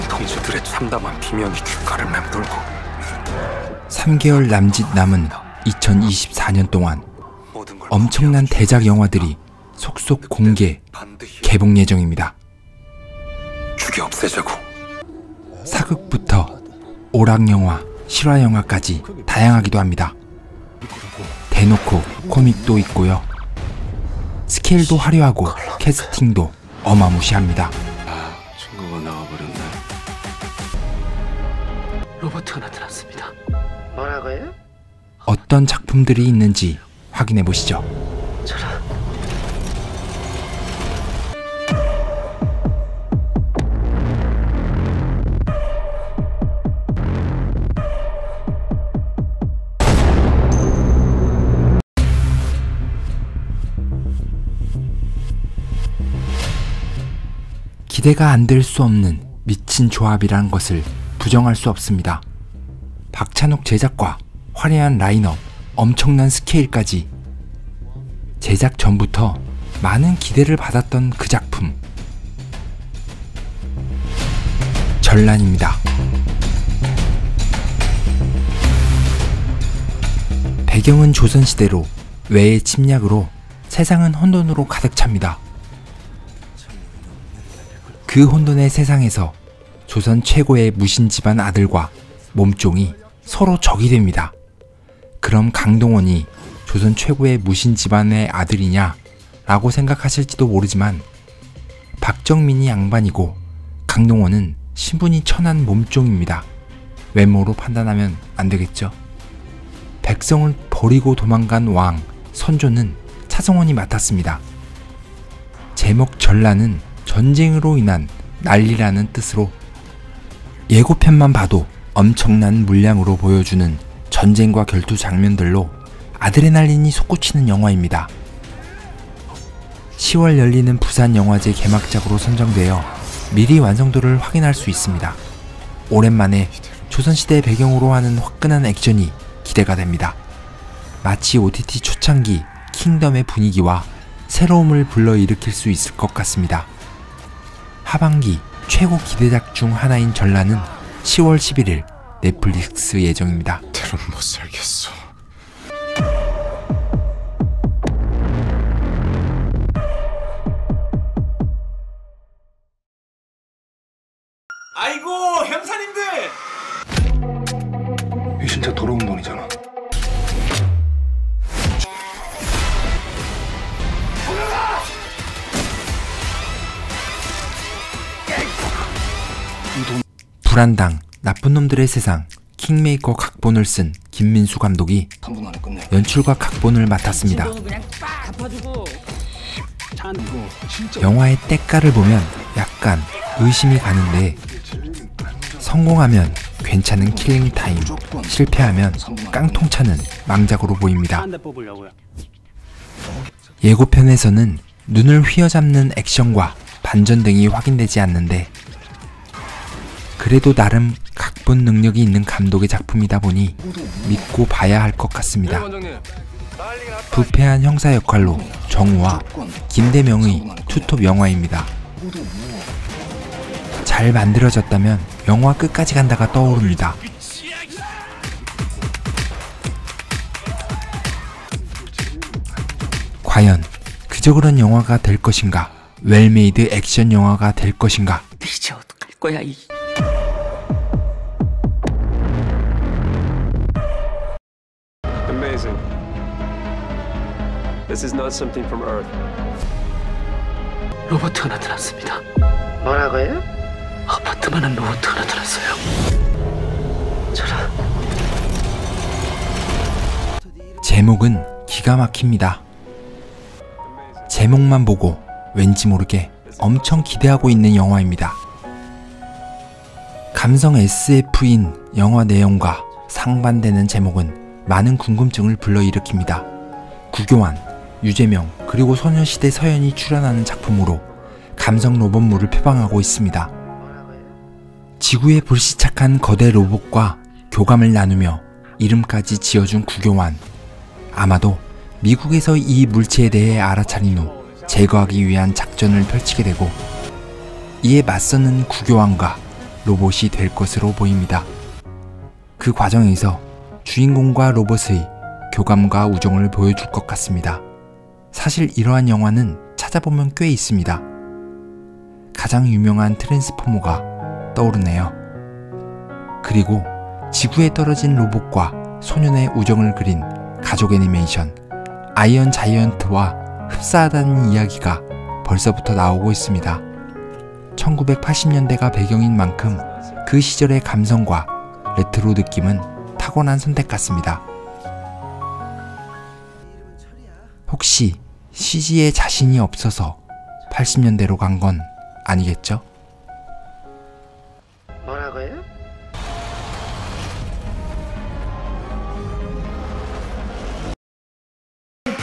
통주들의 참담한 비명이 귓가를 맴돌고 3개월 남짓 남은 2024년 동안 엄청난 대작 영화들이 속속 공개, 개봉 예정입니다. 죽여 없애자고. 사극부터 오락영화, 실화영화까지 다양하기도 합니다. 대놓고 코믹도 있고요. 스케일도 화려하고 캐스팅도 어마무시합니다. 친구가 나와버렸네. 로버트가 나타났습니다. 뭐라고요? 어떤 작품들이 있는지 확인해 보시죠. 저라. 기대가 안 될 수 없는 미친 조합이라는 것을 부정할 수 없습니다. 박찬욱 제작과 화려한 라인업, 엄청난 스케일까지 제작 전부터 많은 기대를 받았던 그 작품 전란입니다. 배경은 조선시대로 외의 침략으로 세상은 혼돈으로 가득 찹니다. 그 혼돈의 세상에서 조선 최고의 무신 집안 아들과 몸종이 서로 적이 됩니다. 그럼 강동원이 조선 최고의 무신 집안의 아들이냐 라고 생각하실지도 모르지만 박정민이 양반이고 강동원은 신분이 천한 몸종입니다. 외모로 판단하면 안 되겠죠. 백성을 버리고 도망간 왕 선조는 차성원이 맡았습니다. 제목 전란은 전쟁으로 인한 난리라는 뜻으로 예고편만 봐도 엄청난 물량으로 보여주는 전쟁과 결투 장면들로 아드레날린이 솟구치는 영화입니다. 10월 열리는 부산영화제 개막작으로 선정되어 미리 완성도를 확인할 수 있습니다. 오랜만에 조선시대 배경으로 하는 화끈한 액션이 기대가 됩니다. 마치 OTT 초창기 킹덤의 분위기와 새로움을 불러일으킬 수 있을 것 같습니다. 하반기 최고 기대작 중 하나인 전란은 10월 11일 넷플릭스 예정입니다. 대로 못 살겠어. 아이고 형사님들! 이 진짜 더러운 돈이잖아. 불안당, 나쁜 놈들의 세상, 킹메이커 각본을 쓴 김민수 감독이 연출과 각본을 맡았습니다. 영화의 때깔을 보면 약간 의심이 가는데 성공하면 괜찮은 킬링타임, 실패하면 깡통차는 망작으로 보입니다. 예고편에서는 눈을 휘어잡는 액션과 반전 등이 확인되지 않는데 그래도 나름 각본 능력이 있는 감독의 작품이다 보니 믿고 봐야 할 것 같습니다. 부패한 형사 역할로 정우와 김대명의 투톱 영화입니다. 잘 만들어졌다면 영화 끝까지 간다가 떠오릅니다. 과연 그저 그런 영화가 될 것인가? 웰메이드 액션 영화가 될 것인가? 이제 어떡할 거야 이. Amazing. This is not something from Earth. 로버트가 나타났습니다. 뭐라고요? 아파트만한 로버트가 나타났어요. 저라. 제목은 기가 막힙니다. 제목만 보고 왠지 모르게 엄청 기대하고 있는 영화입니다. 감성 SF인 영화 내용과 상반되는 제목은 많은 궁금증을 불러일으킵니다. 구교환, 유재명, 그리고 소녀시대 서연이 출연하는 작품으로 감성 로봇물을 표방하고 있습니다. 지구에 불시착한 거대 로봇과 교감을 나누며 이름까지 지어준 구교환. 아마도 미국에서 이 물체에 대해 알아차린 후 제거하기 위한 작전을 펼치게 되고 이에 맞서는 구교환과 로봇이 될 것으로 보입니다. 그 과정에서 주인공과 로봇의 교감과 우정을 보여줄 것 같습니다. 사실 이러한 영화는 찾아보면 꽤 있습니다. 가장 유명한 트랜스포머가 떠오르네요. 그리고 지구에 떨어진 로봇과 소년의 우정을 그린 가족 애니메이션 아이언 자이언트와 흡사하다는 이야기가 벌써부터 나오고 있습니다. 1980년대가 배경인 만큼 그 시절의 감성과 레트로 느낌은 타고난 선택 같습니다. 혹시 CG에 자신이 없어서 80년대로 간 건 아니겠죠? 뭐라고요?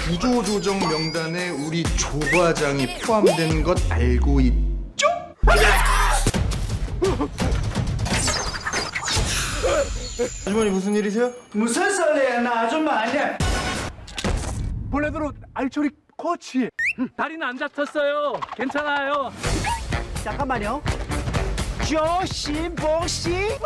구조조정 명단에 우리 조 과장이 포함된 것 알고 있죠? 아주머니 무슨 일이세요? 무슨 소리야? 나 아줌마 아니야. 본래대로 알초리 코치. 다리는 안 다쳤어요. 괜찮아요. 잠깐만요. 조심봉씨.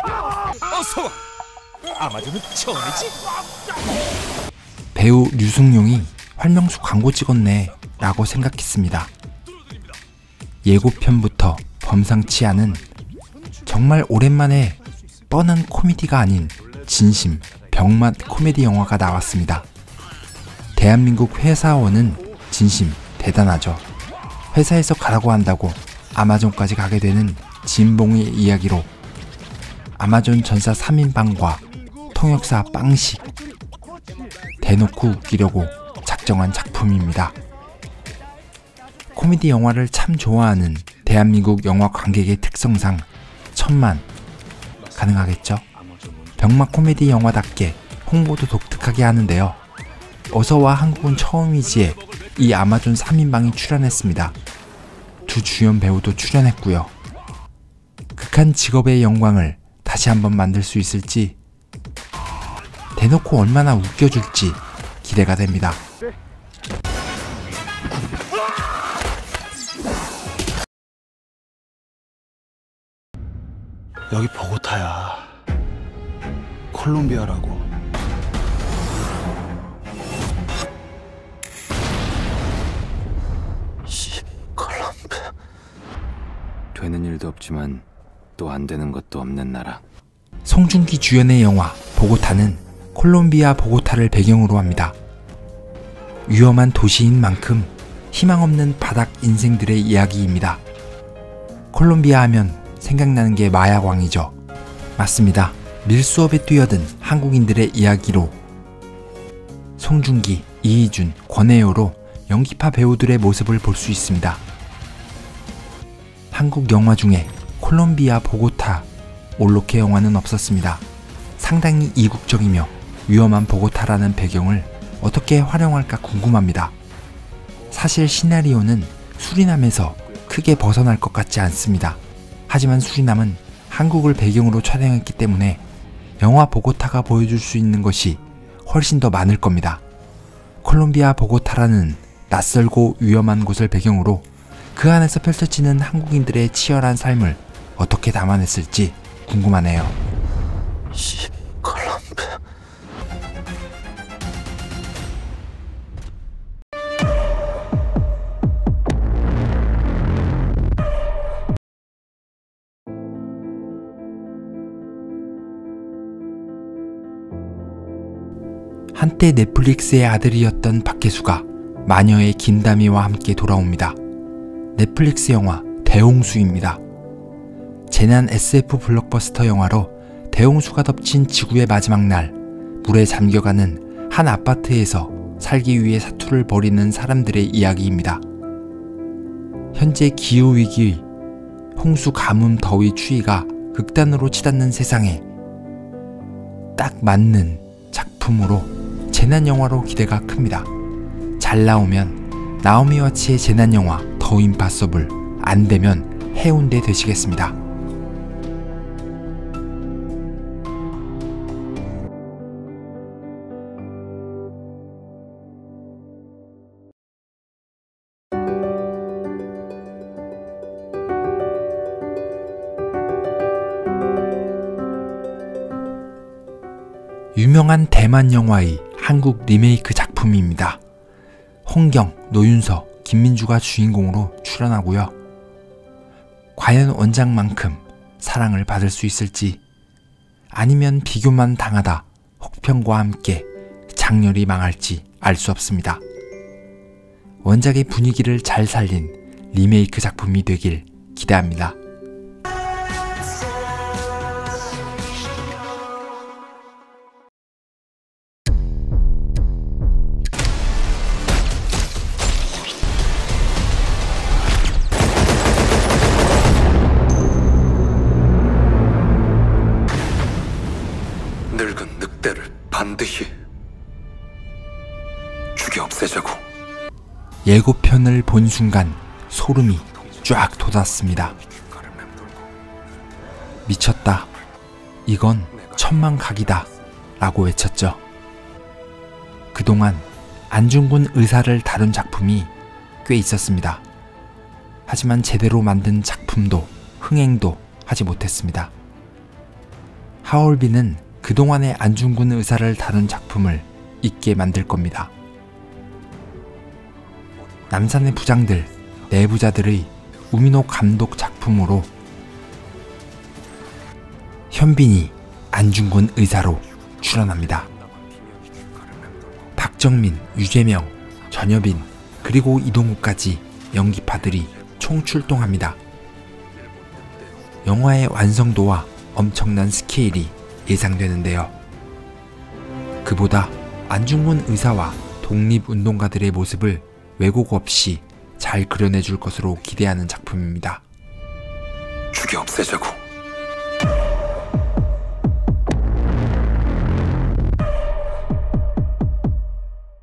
배우 류승룡이 활명수 광고 찍었네 라고 생각했습니다. 예고편부터 범상치 않은 정말 오랜만에 뻔한 코미디가 아닌 진심 병맛 코미디 영화가 나왔습니다. 대한민국 회사원은 진심 대단하죠. 회사에서 가라고 한다고 아마존까지 가게 되는 진봉의 이야기로 아마존 전사 3인방과 통역사 빵식 대놓고 웃기려고 작정한 작품입니다. 코미디 영화를 참 좋아하는 대한민국 영화 관객의 특성상 1000만 가능하겠죠? 병맛 코미디 영화답게 홍보도 독특하게 하는데요. 어서와 한국은 처음이지에 이 아마존 3인방이 출연했습니다. 두 주연 배우도 출연했고요. 극한 직업의 영광을 다시 한번 만들 수 있을지 대놓고 얼마나 웃겨줄지 기대가 됩니다. 여기 보고타야. 콜롬비아라고. 콜롬비아. 되는 일도 없지만 또 안 되는 것도 없는 나라. 송중기 주연의 영화 보고타는 콜롬비아 보고타를 배경으로 합니다. 위험한 도시인 만큼 희망 없는 바닥 인생들의 이야기입니다. 콜롬비아 하면 생각나는 게 마약왕이죠. 맞습니다. 밀수업에 뛰어든 한국인들의 이야기로 송중기, 이희준, 권혜요로 연기파 배우들의 모습을 볼 수 있습니다. 한국 영화 중에 콜롬비아 보고타 올로케 영화는 없었습니다. 상당히 이국적이며 위험한 보고타라는 배경을 어떻게 활용할까 궁금합니다. 사실 시나리오는 수리남에서 크게 벗어날 것 같지 않습니다. 하지만 수리남은 한국을 배경으로 촬영했기 때문에 영화 보고타가 보여줄 수 있는 것이 훨씬 더 많을 겁니다. 콜롬비아 보고타라는 낯설고 위험한 곳을 배경으로 그 안에서 펼쳐지는 한국인들의 치열한 삶을 어떻게 담아냈을지 궁금하네요. 콜롬비아. 한때 넷플릭스의 아들이었던 박혜수가 마녀의 김다미와 함께 돌아옵니다. 넷플릭스 영화 대홍수입니다. 재난 SF 블록버스터 영화로 대홍수가 덮친 지구의 마지막 날, 물에 잠겨가는 한 아파트에서 살기 위해 사투를 벌이는 사람들의 이야기입니다. 현재 기후위기, 홍수, 가뭄, 더위, 추위가 극단으로 치닫는 세상에 딱 맞는 작품으로 재난영화로 기대가 큽니다. 잘 나오면 나오미 와치의 재난영화 더 임파서블, 안 되면 해운대 되시겠습니다. 유명한 대만 영화의 한국 리메이크 작품입니다. 홍경, 노윤서, 김민주가 주인공으로 출연하고요. 과연 원작만큼 사랑을 받을 수 있을지, 아니면 비교만 당하다 혹평과 함께 장렬히 망할지 알 수 없습니다. 원작의 분위기를 잘 살린 리메이크 작품이 되길 기대합니다. 늙은 늑대를 반드시 죽여 없애자고. 예고편을 본 순간 소름이 쫙 돋았습니다. 미쳤다. 이건 천만각이다. 라고 외쳤죠. 그동안 안중근 의사를 다룬 작품이 꽤 있었습니다. 하지만 제대로 만든 작품도 흥행도 하지 못했습니다. 하얼빈은 그동안의 안중근 의사를 다룬 작품을 잊게 만들 겁니다. 남산의 부장들, 내부자들의 우민호 감독 작품으로 현빈이 안중근 의사로 출연합니다. 박정민, 유재명, 전여빈, 그리고 이동욱까지 연기파들이 총출동합니다. 영화의 완성도와 엄청난 스케일이 예상되는데요. 그보다 안중근 의사와 독립운동가들의 모습을 왜곡 없이 잘 그려내줄 것으로 기대하는 작품입니다. 죽여 없애자고.